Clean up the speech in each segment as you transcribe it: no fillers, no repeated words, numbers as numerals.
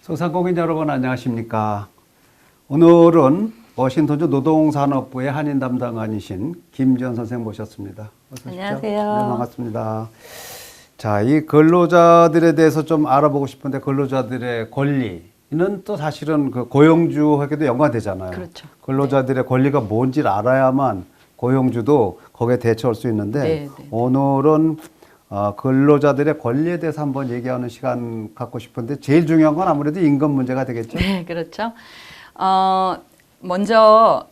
소상공인 여러분 안녕하십니까. 오늘은 워싱턴주 노동산업부의 한인 담당관이신 김지연 선생 모셨습니다. 어서 오십시오. 안녕하세요. 네, 반갑습니다. 자, 이 근로자들에 대해서 좀 알아보고 싶은데 근로자들의 권리는 또 사실은 그 고용주에게도 연관되잖아요. 그렇죠. 근로자들의 권리가 뭔지를 알아야만 고용주도 거기에 대처할 수 있는데 네. 오늘은 근로자들의 권리에 대해서 한번 얘기하는 시간 갖고 싶은데 제일 중요한 건 아무래도 임금 문제가 되겠죠. 네, 그렇죠. 먼저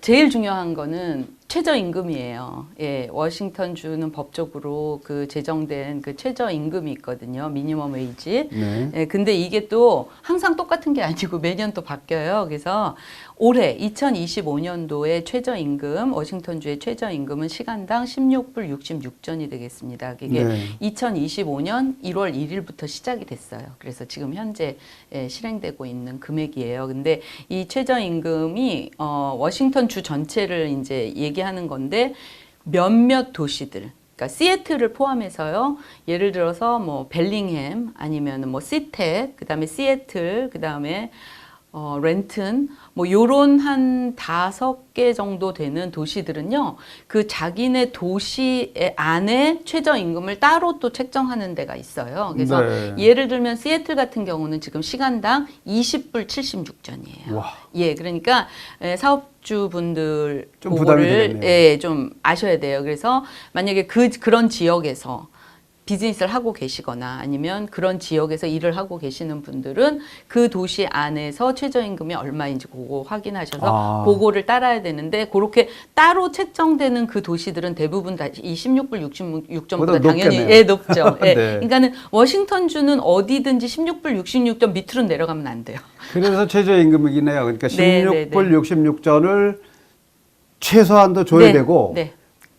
제일 중요한 거는 최저임금이에요. 예, 워싱턴주는 법적으로 제정된 최저임금이 있거든요. 미니멈 웨이지. 네. 예, 근데 이게 또 항상 똑같은 게 아니고 매년 또 바뀌어요. 그래서 올해 2025년도에 최저임금, 워싱턴주의 최저임금은 시간당 16불 66전이 되겠습니다. 이게 네. 2025년 1월 1일부터 시작이 됐어요. 그래서 지금 현재 실행되고 있는 금액이에요. 근데 이 최저임금이 워싱턴주 전체를 이제 얘기하는 건데 몇몇 도시들, 그러니까 시애틀을 포함해서요. 예를 들어서 뭐 벨링햄 아니면 뭐 시텍, 그다음에 시애틀, 그다음에 렌튼, 뭐 요런 한 5개 정도 되는 도시들은요, 자기네 도시 안에 최저임금을 따로 또 책정하는 데가 있어요. 그래서 네. 예를 들면 시애틀 같은 경우는 지금 시간당 20불 76전이에요. 와. 예, 그러니까 사업주분들 좀 부담이 되겠네요. 예, 좀 아셔야 돼요. 그래서 만약에 그런 지역에서 비즈니스를 하고 계시거나 아니면 그런 지역에서 일을 하고 계시는 분들은 그 도시 안에서 최저임금이 얼마인지 그거 확인하셔서 그거를 따라야 되는데 그렇게 따로 책정되는 그 도시들은 대부분 다 이 16불 66점보다 당연히 예, 높죠. 예. 네. 그러니까는 워싱턴주는 어디든지 16불 66점 밑으로 내려가면 안 돼요. 그래서 최저임금이네요. 그러니까 네, 16불 66전을 최소한도 줘야 되고 네.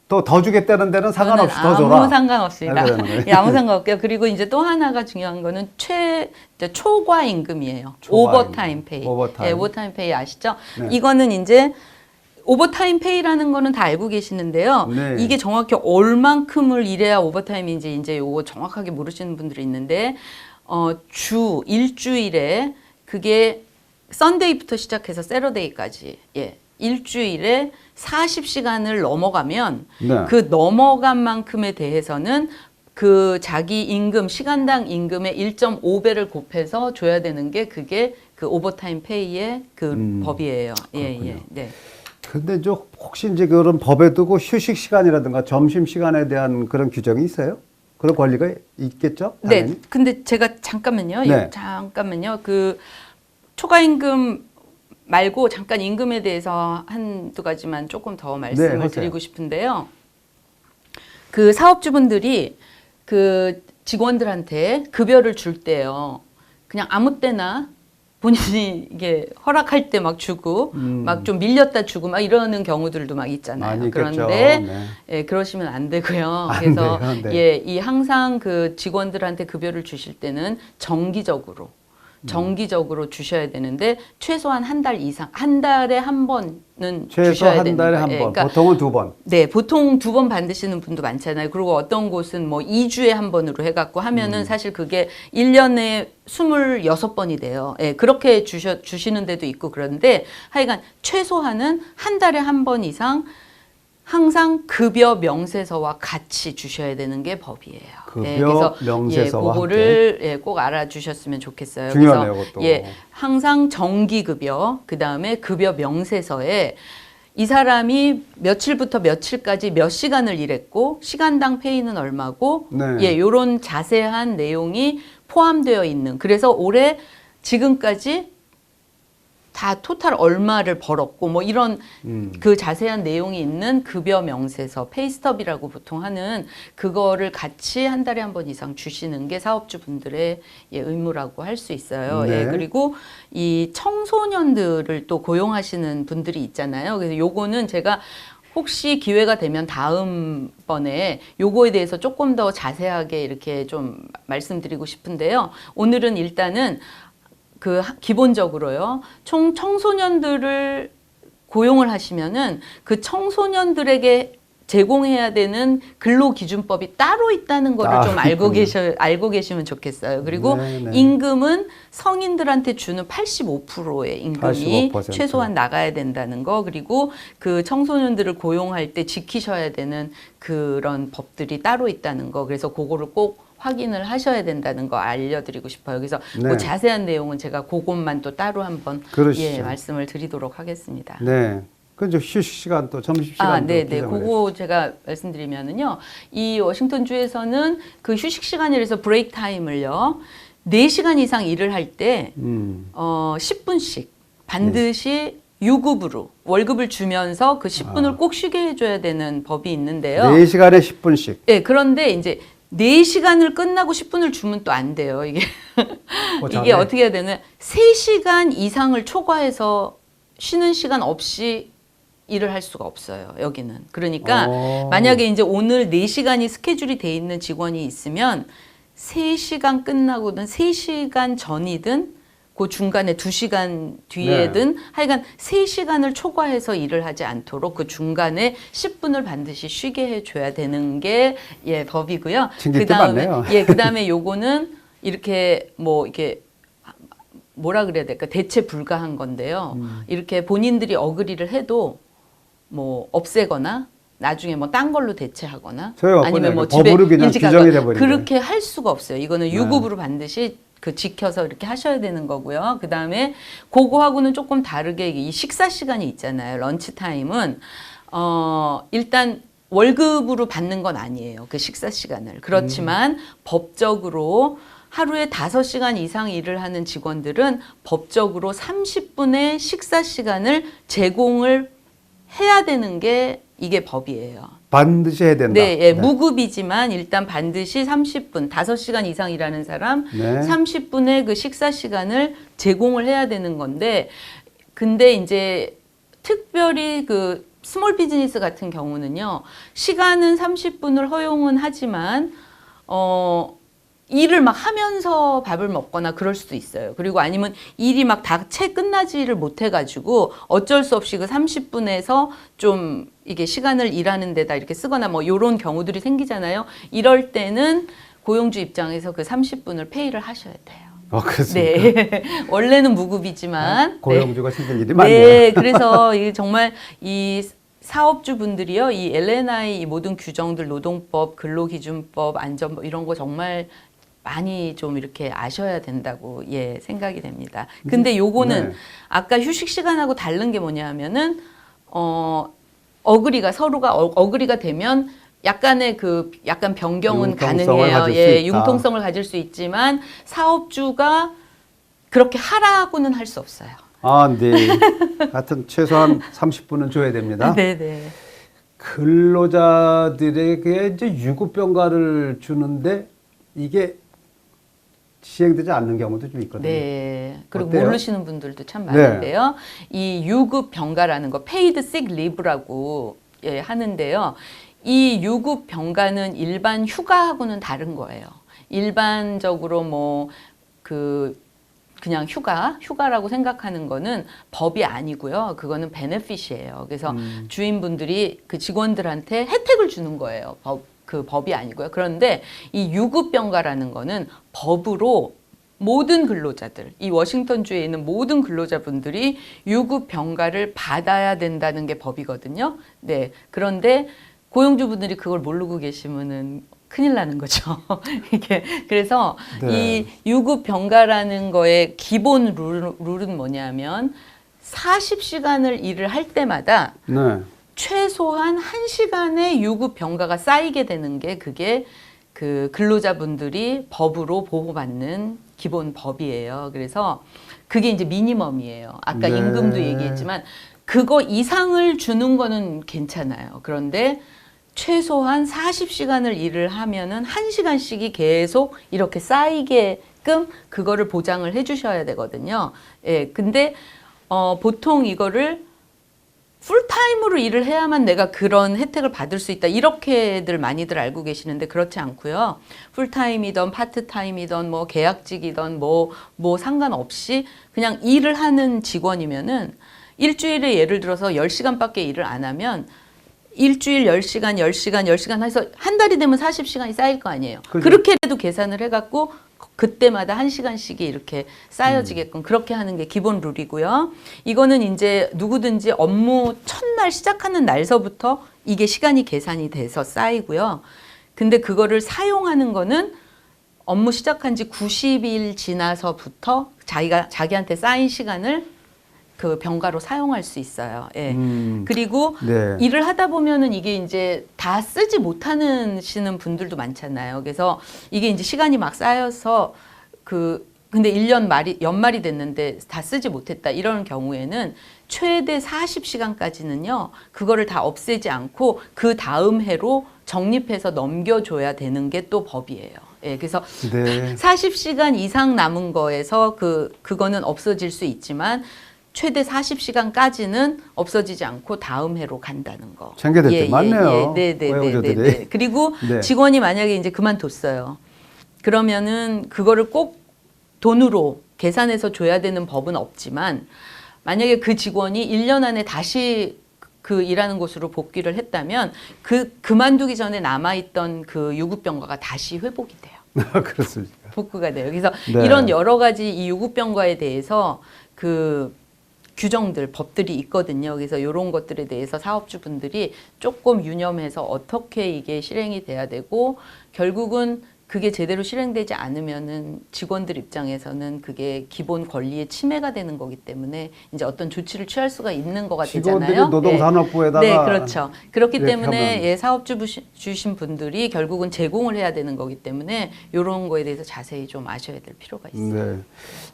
또 더 주겠다는 데는 상관없이 더 줘라. 아무 상관없습니다. 예, 아무 상관없고요. 그리고 이제 또 하나가 중요한 거는 초과 임금이에요. 오버타임 페이. 오버타임. 예, 오버타임 페이 아시죠? 네. 이거는 이제 오버타임 페이라는 거는 다 알고 계시는데요. 네. 이게 정확히 얼만큼을 일해야 오버타임인지 이제 요거 정확하게 모르시는 분들이 있는데 일주일에 그게 썬데이부터 시작해서 세러데이까지 예. 일주일에 40시간을 넘어가면 네. 그 넘어간 만큼에 대해서는 자기 임금, 시간당 임금의 1.5배를 곱해서 줘야 되는 게 그게 오버타임 페이의 법이에요. 예, 예. 네. 근데 혹시 이제 그런 법에 두고 휴식 시간이라든가 점심 시간에 대한 그런 규정이 있어요? 그런 권리가 있겠죠? 당연히? 네. 근데 제가 잠깐만요. 네. 잠깐만요. 초과임금 말고 잠깐 임금에 대해서 한두 가지만 조금 더 말씀을 드리고 싶은데요. 사업주분들이 직원들한테 급여를 줄 때요. 그냥 아무 때나 본인이 이게 허락할 때 막 주고 막 좀 밀렸다 주고 막 이러는 경우들도 막 있잖아요. 그런데 네. 예, 그러시면 안 되고요. 안 그래서 돼요. 네. 예, 이 항상 직원들한테 급여를 주실 때는 정기적으로 주셔야 되는데 최소한 한 달 이상, 한 달에 한 번은 최소 주셔야 한 됩니다. 달에 한 번, 그러니까 보통은 2번. 네, 보통 2번 받으시는 분도 많잖아요. 그리고 어떤 곳은 뭐 2주에 한 번으로 해갖고 하면은 사실 그게 1년에 26번이 돼요. 예, 그렇게 주시는 데도 있고 그런데 하여간 최소한은 한 달에 한 번 이상 항상 급여 명세서와 같이 주셔야 되는 게 법이에요. 급여 명세서와 그거를 꼭 알아주셨으면 좋겠어요. 중요하네요, 그래서 그것도. 예, 항상 정기급여, 그 다음에 급여 명세서에 이 사람이 며칠부터 며칠까지 몇 시간을 일했고 시간당 페이는 얼마고 네. 예, 요런 자세한 내용이 포함되어 있는. 그래서 올해 지금까지 다 토탈 얼마를 벌었고 뭐 이런 자세한 내용이 있는 급여 명세서 페이스톱이라고 보통 하는 그거를 같이 한 달에 한 번 이상 주시는 게 사업주분들의 의무라고 할 수 있어요. 네. 예, 그리고 이 청소년들을 또 고용하시는 분들이 있잖아요. 그래서 요거는 제가 혹시 기회가 되면 다음번에 요거에 대해서 조금 더 자세하게 이렇게 좀 말씀드리고 싶은데요. 오늘은 일단은 기본적으로요. 청소년들을 고용을 하시면은 그 청소년들에게 제공해야 되는 근로기준법이 따로 있다는 거를 좀 알고 계시면 좋겠어요. 그리고 네. 임금은 성인들한테 주는 85%의 임금이 85%. 최소한 나가야 된다는 거, 그리고 그 청소년들을 고용할 때 지키셔야 되는 그런 법들이 따로 있다는 거, 그래서 그거를 꼭 확인을 하셔야 된다는 거 알려드리고 싶어요. 그래서 네. 그 자세한 내용은 제가 그것만 또 따로 한번 그러시죠. 말씀을 드리도록 하겠습니다. 네. 그 이제 휴식 시간 또 점심 시간도 네네. 그거 제가 말씀드리면은요, 이 워싱턴주에서는 그 휴식 시간이라서 브레이크 타임을요, 4시간 이상 일을 할 때 10분씩 반드시 유급으로 월급을 주면서 그 10분을 꼭 쉬게 해줘야 되는 법이 있는데요. 4시간에 10분씩. 네, 그런데 이제 4시간을 끝나고 10분을 주면 또 안 돼요. 이게 이게 어떻게 해야 되냐? 3시간 이상을 초과해서 쉬는 시간 없이 일을 할 수가 없어요. 여기는. 그러니까 만약에 이제 오늘 4시간이 스케줄이 돼 있는 직원이 있으면 3시간 끝나고든 3시간 전이든 그 중간에 2시간 뒤에든 하여간 3시간을 초과해서 일을 하지 않도록 그 중간에 10분을 반드시 쉬게 해줘야 되는 게 법이고요. 그다음에 요거는 이렇게 이렇게 뭐라 그래야 될까, 대체 불가한 건데요. 이렇게 본인들이 어그리를 해도 없애거나 나중에 딴 걸로 대체하거나 아니면 집에 일찍 가거나 그렇게 할 수가 없어요. 이거는 유급으로 반드시 지켜서 이렇게 하셔야 되는 거고요. 그 다음에 그거하고는 조금 다르게 이 식사 시간이 있잖아요. 런치 타임은 일단 월급으로 받는 건 아니에요. 그 식사 시간을. 그렇지만 법적으로 하루에 5시간 이상 일을 하는 직원들은 법적으로 30분의 식사 시간을 제공을 해야 되는 게 이게 법이에요. 반드시 해야 된다. 네, 무급이지만 일단 반드시 30분, 5시간 이상 일하는 사람 30분의 그 식사 시간을 제공을 해야 되는 건데, 근데 이제 특별히 그 스몰 비즈니스 같은 경우는요, 시간은 30분을 허용은 하지만 일을 막 하면서 밥을 먹거나 그럴 수도 있어요. 그리고 아니면 일이 막 다 채 끝나지를 못해가지고 어쩔 수 없이 그 30분에서 좀 이게 시간을 일하는 데다 이렇게 쓰거나 요런 경우들이 생기잖아요. 이럴 때는 고용주 입장에서 그 30분을 페이를 하셔야 돼요. 그렇습니까? 네. 원래는 무급이지만. 고용주가 힘든 일이 많네요. 네. 그래서 이게 정말 이 사업주분들이요, 이 L&I 이 모든 규정들, 노동법, 근로기준법, 안전법 이런 거 정말 많이 좀 이렇게 아셔야 된다고 생각이 됩니다. 근데 요거는 아까 휴식 시간하고 다른 게 뭐냐면은 서로가 어그리가 되면 약간의 약간 변경은 가능해요. 융통성을 가질 수 있지만 사업주가 그렇게 하라고는 할 수 없어요. 네. 하여튼 최소한 30분은 줘야 됩니다. 네네. 근로자들에게 이제 유급병가를 주는데 이게 시행되지 않는 경우도 좀 있거든요. 네. 그리고 어때요? 모르시는 분들도 참 많은데요. 이 유급 병가라는 거, paid sick leave라고 하는데요. 이 유급 병가는 일반 휴가하고는 다른 거예요. 일반적으로 그냥 휴가라고 생각하는 거는 법이 아니고요. 그거는 베네핏이에요. 그래서 주인분들이 그 직원들한테 혜택을 주는 거예요. 그 법이 아니고요. 그런데 이 유급병가라는 거는 법으로 모든 근로자들, 이 워싱턴주에 있는 모든 근로자분들이 유급병가를 받아야 된다는 게 법이거든요. 네. 그런데 고용주분들이 그걸 모르고 계시면은 큰일 나는 거죠. 이게 그래서 이 유급병가라는 거의 기본 룰은 뭐냐면 40시간을 일을 할 때마다 최소한 1시간의 유급 병가가 쌓이게 되는 게 그게 그 근로자분들이 법으로 보호받는 기본 법이에요. 그래서 그게 이제 미니멈이에요. 아까 임금도 얘기했지만 그거 이상을 주는 거는 괜찮아요. 그런데 최소한 40시간을 일을 하면은 1시간씩이 계속 이렇게 쌓이게끔 그거를 보장을 해 주셔야 되거든요. 근데 보통 이거를 풀타임으로 일을 해야만 내가 그런 혜택을 받을 수 있다. 이렇게들 많이들 알고 계시는데 그렇지 않고요. 풀타임이든 파트타임이든 계약직이든 상관없이 그냥 일을 하는 직원이면은 일주일에 예를 들어서 10시간밖에 일을 안 하면 일주일 10시간, 10시간, 10시간 해서 한 달이 되면 40시간이 쌓일 거 아니에요. 그죠. 그렇게라도 계산을 해갖고 그때마다 1시간씩이 이렇게 쌓여지게끔 그렇게 하는 게 기본 룰이고요. 이거는 이제 누구든지 업무 첫날 시작하는 날서부터 이게 시간이 계산이 돼서 쌓이고요. 근데 그거를 사용하는 거는 업무 시작한 지 90일 지나서부터 자기한테 쌓인 시간을 그 병가로 사용할 수 있어요. 예. 그리고 네. 일을 하다 보면은 이게 이제 다 쓰지 못하시는 분들도 많잖아요. 그래서 이게 이제 시간이 막 쌓여서 근데 1년 연말이 됐는데 다 쓰지 못했다. 이런 경우에는 최대 40시간까지는요, 그거를 다 없애지 않고 그 다음 해로 적립해서 넘겨줘야 되는 게 또 법이에요. 예, 그래서 네. 40시간 이상 남은 거에서 그거는 없어질 수 있지만 최대 40시간까지는 없어지지 않고 다음 해로 간다는 거. 챙겨댔대. 맞네요. 네. 그리고 네. 직원이 만약에 이제 그만뒀어요. 그러면은 그거를 꼭 돈으로 계산해서 줘야 되는 법은 없지만 만약에 그 직원이 1년 안에 다시 그 일하는 곳으로 복귀를 했다면 그만두기 전에 남아있던 그 유급병가가 다시 회복이 돼요. 그렇습니다. 복구가 돼요. 그래서 네. 이런 여러 가지 이 유급병가에 대해서 그 규정들, 법들이 있거든요. 그래서 이런 것들에 대해서 사업주분들이 조금 유념해서 어떻게 이게 실행이 돼야 되고 결국은 그게 제대로 실행되지 않으면은 직원들 입장에서는 그게 기본 권리의 침해가 되는 거기 때문에 이제 어떤 조치를 취할 수가 있는 거가 되잖아요. 직원들이 노동산업부에다가 네, 그렇죠. 그렇기 때문에 하면. 예, 사업주 주신 분들이 결국은 제공을 해야 되는 거기 때문에 이런 거에 대해서 자세히 좀 아셔야 될 필요가 있어요. 네.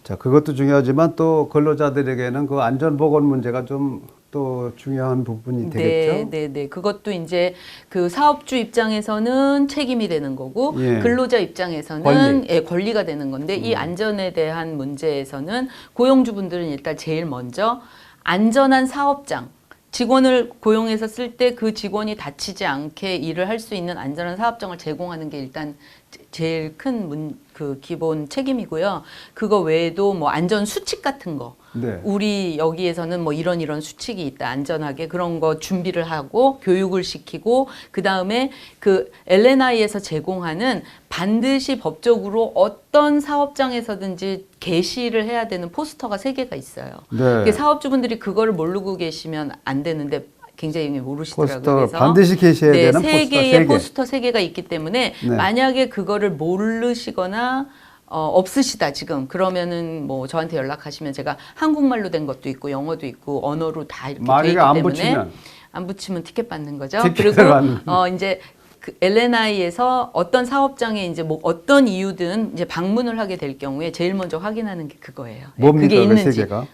자, 그것도 중요하지만 또 근로자들에게는 그 안전보건 문제가 좀 또 중요한 부분이 되겠죠. 네. 그것도 이제 그 사업주 입장에서는 책임이 되는 거고 예. 근로자 입장에서는 권리가 되는 건데 이 안전에 대한 문제에서는 고용주분들은 일단 제일 먼저 안전한 사업장, 직원을 고용해서 쓸 때 그 직원이 다치지 않게 일을 할 수 있는 안전한 사업장을 제공하는 게 일단 제일 큰 그 기본 책임이고요. 그거 외에도 뭐 안전 수칙 같은 거, 네. 우리 여기에서는 뭐 이런 수칙이 있다, 안전하게 그런 거 준비를 하고 교육을 시키고 그 다음에 그 L&I에서 제공하는 반드시 법적으로 어떤 사업장에서든지 게시를 해야 되는 포스터가 3개가 있어요. 네. 사업주분들이 그거를 모르고 계시면 안 되는데 굉장히 모르시더라고요. 포스터 그래서 반드시 게시해야 되는 포스터 3개가 있기 때문에 네. 만약에 그거를 모르시거나 없으시다 지금 그러면은 뭐 저한테 연락하시면 제가 한국말로 된 것도 있고 영어도 있고 언어로 다 이렇게 돼 있기 만약에 때문에 안 붙이면 티켓 받는 거죠. 티켓을 그리고 받는. 이제 그 L&I에서 어떤 사업장에 이제 뭐 어떤 이유든 이제 방문을 하게 될 경우에 제일 먼저 확인하는 게 그거예요. 뭡니까? 그게 있는지. 그 3개가?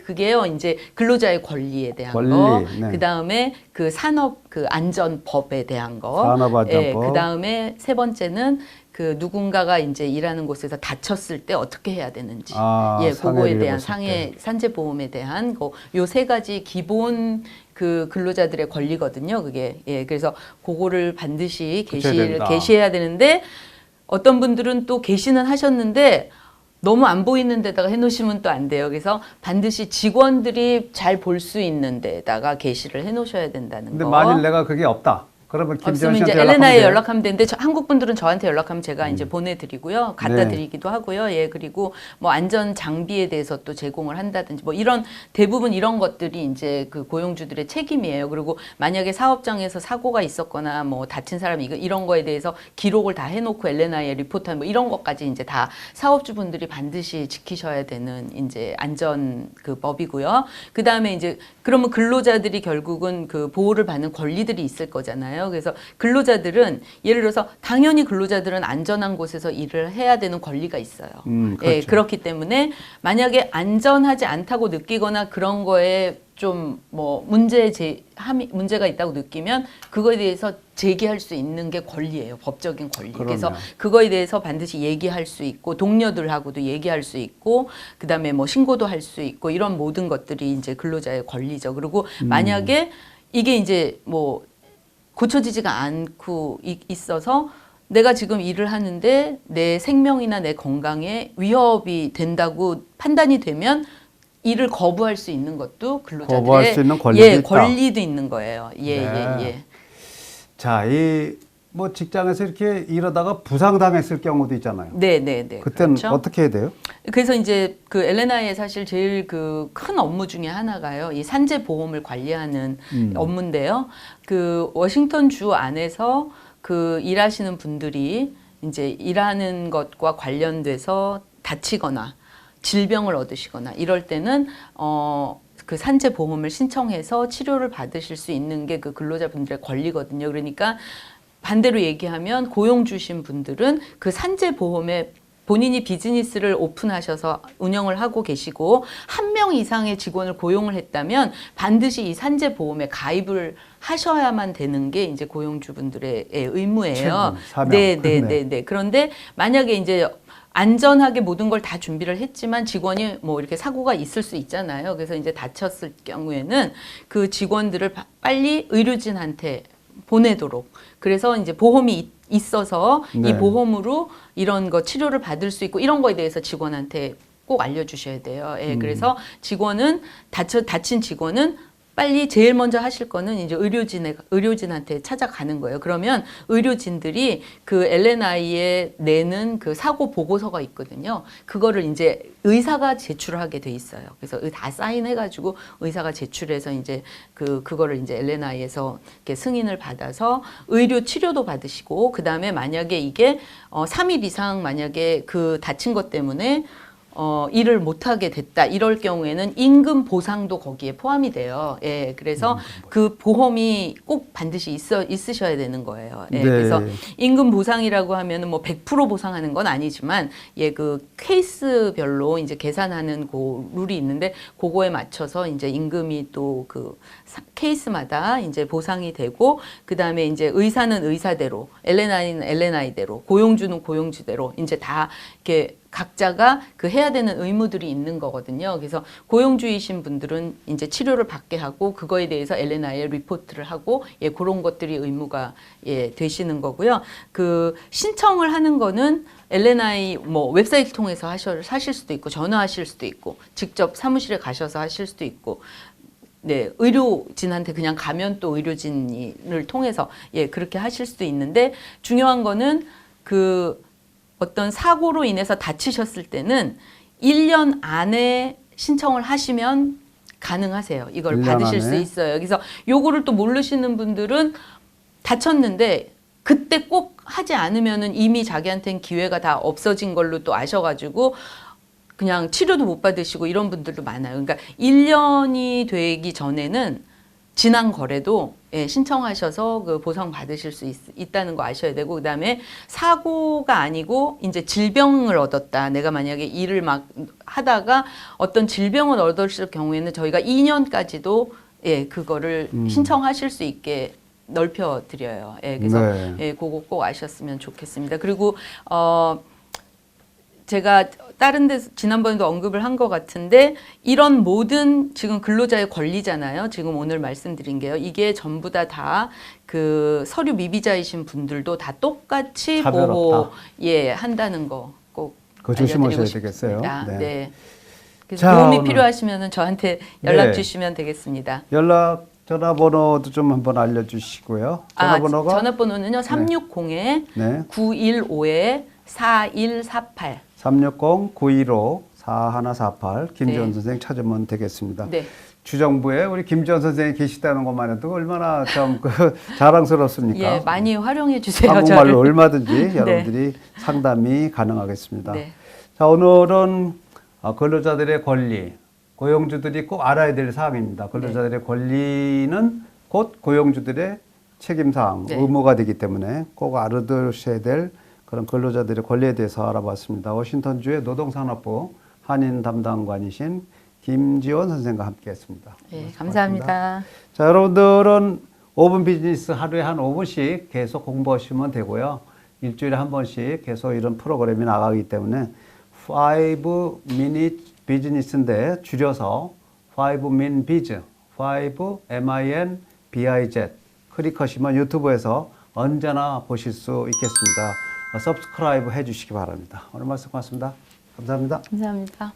그게요, 이제 근로자의 권리에 대한 권리, 거, 네. 그 다음에 그 산업 그 안전법에 대한 거, 산업안전법. 그 다음에 3번째는 그 누군가가 이제 일하는 곳에서 다쳤을 때 어떻게 해야 되는지, 그거에 대한 산재 보험에 대한 거, 요 3가지 기본 그 근로자들의 권리거든요, 그게. 그래서 그거를 반드시 게시해야 되는데 어떤 분들은 또 게시는 하셨는데. 너무 안 보이는 데다가 해놓으시면 또 안 돼요. 그래서 반드시 직원들이 잘 볼 수 있는 데다가 게시를 해놓으셔야 된다는 근데 거. 만일 내가 그게 없다. 그러면 김지현 없으면 이제 씨한테 L&I에 연락하면 되는데 한국 분들은 저한테 연락하면 제가 이제 보내드리고요, 갖다 네. 드리기도 하고요. 그리고 뭐 안전 장비에 대해서 또 제공을 한다든지 뭐 이런 대부분 이런 것들이 이제 그 고용주들의 책임이에요. 그리고 만약에 사업장에서 사고가 있었거나 뭐 다친 사람이 이런 거에 대해서 기록을 다 해놓고 L&I에 리포트한 뭐 이런 것까지 이제 다 사업주분들이 반드시 지키셔야 되는 이제 안전 그 법이고요. 그 다음에 이제 그러면 근로자들이 결국은 그 보호를 받는 권리들이 있을 거잖아요. 그래서 근로자들은 예를 들어서 당연히 근로자들은 안전한 곳에서 일을 해야 되는 권리가 있어요. 그렇죠. 그렇기 때문에 만약에 안전하지 않다고 느끼거나 그런 거에 좀 뭐 문제가 있다고 느끼면 그거에 대해서 제기할 수 있는 게 권리예요. 법적인 권리. 그럼요. 그래서 그거에 대해서 반드시 얘기할 수 있고 동료들하고도 얘기할 수 있고 그다음에 뭐 신고도 할 수 있고 이런 모든 것들이 이제 근로자의 권리죠. 그리고 만약에 이게 이제 뭐 고쳐지지가 않고 있어서 내가 지금 일을 하는데 내 생명이나 내 건강에 위협이 된다고 판단이 되면 일을 거부할 수 있는 것도 근로자들의 거부할 수 있는 권리도 예, 있다. 권리도 있는 거예요. 예, 네. 예, 예. 자, 이 뭐 직장에서 이렇게 일하다가 부상당했을 경우도 있잖아요. 네, 네, 네. 그때는 그렇죠? 어떻게 해야 돼요? 그래서 이제 그 엘레나의 사실 제일 그 큰 업무 중에 하나가요. 이 산재 보험을 관리하는 업무인데요. 그 워싱턴 주 안에서 그 일하시는 분들이 이제 일하는 것과 관련돼서 다치거나 질병을 얻으시거나 이럴 때는 그 산재 보험을 신청해서 치료를 받으실 수 있는 게 그 근로자분들의 권리거든요. 그러니까 반대로 얘기하면 고용주신 분들은 그 산재 보험에 본인이 비즈니스를 오픈하셔서 운영을 하고 계시고 한 명 이상의 직원을 고용을 했다면 반드시 이 산재 보험에 가입을 하셔야만 되는 게 이제 고용주분들의 의무예요. 사명. 네, 네, 네, 네. 그런데 만약에 이제 안전하게 모든 걸 다 준비를 했지만 직원이 뭐 이렇게 사고가 있을 수 있잖아요. 그래서 이제 다쳤을 경우에는 그 직원들을 빨리 의료진한테 보내도록. 그래서 이제 보험이 있어서 네. 이 보험으로 이런 거 치료를 받을 수 있고 이런 거에 대해서 직원한테 꼭 알려주셔야 돼요. 예, 그래서 직원은 다친 직원은 빨리 제일 먼저 하실 거는 이제 의료진한테 찾아가는 거예요. 그러면 의료진들이 그 LNI에 내는 그 사고 보고서가 있거든요. 그거를 이제 의사가 제출하게 돼 있어요. 그래서 다 사인해가지고 의사가 제출해서 이제 그거를 이제 LNI에서 이렇게 승인을 받아서 의료 치료도 받으시고 그 다음에 만약에 이게 3일 이상 만약에 그 다친 것 때문에 일을 못하게 됐다. 이럴 경우에는 임금 보상도 거기에 포함이 돼요. 예, 그래서 그 보험이 꼭 반드시 있으셔야 되는 거예요. 예, 네. 그래서 임금 보상이라고 하면은 뭐 100% 보상하는 건 아니지만, 예, 그 케이스별로 이제 계산하는 그 룰이 있는데, 그거에 맞춰서 이제 임금이 또 그 케이스마다 이제 보상이 되고, 그 다음에 이제 의사는 의사대로, LNI는 LNI대로, 고용주는 고용주대로 이제 다 이렇게 각자가 그 해야 되는 의무들이 있는 거거든요. 그래서 고용주이신 분들은 이제 치료를 받게 하고 그거에 대해서 LNI에 리포트를 하고, 예, 그런 것들이 의무가, 예, 되시는 거고요. 그 신청을 하는 거는 LNI 뭐 웹사이트 통해서 하실 수도 있고 전화하실 수도 있고 직접 사무실에 가셔서 하실 수도 있고, 네, 의료진한테 그냥 가면 또 의료진을 통해서, 예, 그렇게 하실 수도 있는데, 중요한 거는 그 어떤 사고로 인해서 다치셨을 때는 1년 안에 신청을 하시면 가능하세요. 이걸 1년 받으실 안에? 수 있어요. 그래서 요거를 또 모르시는 분들은 다쳤는데 그때 꼭 하지 않으면은 이미 자기한테는 기회가 다 없어진 걸로 또 아셔가지고 그냥 치료도 못 받으시고 이런 분들도 많아요. 그러니까 1년이 되기 전에는 지난 거래도, 예, 신청하셔서 그 보상 받으실 수 있다는 거 아셔야 되고, 그다음에 사고가 아니고 이제 질병을 얻었다. 내가 만약에 일을 막 하다가 어떤 질병을 얻었을 경우에는 저희가 2년까지도, 예, 그거를 신청하실 수 있게 넓혀 드려요. 예, 그래서, 네. 예, 그거 꼭 아셨으면 좋겠습니다. 그리고 제가 다른 데서 지난번에도 언급을 한 것 같은데, 이런 모든 지금 근로자의 권리잖아요. 지금 오늘 말씀드린 게요. 이게 전부 다 그 서류 미비자이신 분들도 다 똑같이 차별 보호, 없다. 예, 한다는 거 꼭 그거 조심하셔야 알려드리고 되겠어요. 싶습니다. 네. 네. 그래서 자, 도움이 오늘- 필요하시면 저한테 연락 네. 주시면 되겠습니다. 연락 전화번호도 좀 한번 알려주시고요. 전화번호가 전화번호는요. 360에 네. 915에 4148. 360-915-4148 김지원 네. 선생 찾으면 되겠습니다. 네. 주정부에 우리 김지원 선생이 계시다는 것만 해도 얼마나 좀 자랑스럽습니까? 예, 많이 활용해 주세요. 한국말로 저를. 얼마든지 여러분들이 상담이 가능하겠습니다. 네. 자, 오늘은 근로자들의 권리, 고용주들이 꼭 알아야 될 사항입니다. 근로자들의 권리는 곧 고용주들의 책임사항, 네. 의무가 되기 때문에 꼭 알아두셔야 될 그런 근로자들의 권리에 대해서 알아봤습니다. 워싱턴주의 노동산업부 한인 담당관이신 김지원 선생과 함께했습니다. 네, 감사합니다. 자, 여러분들은 5분 비즈니스 하루에 한 5분씩 계속 공부하시면 되고요. 일주일에 한 번씩 계속 이런 프로그램이 나가기 때문에 5 minute 비즈니스인데 줄여서 5 min biz, 5 MINBIZ 클릭하시면 유튜브에서 언제나 보실 수 있겠습니다. 서브스크라이브 해주시기 바랍니다. 오늘 말씀 고맙습니다. 감사합니다. 감사합니다.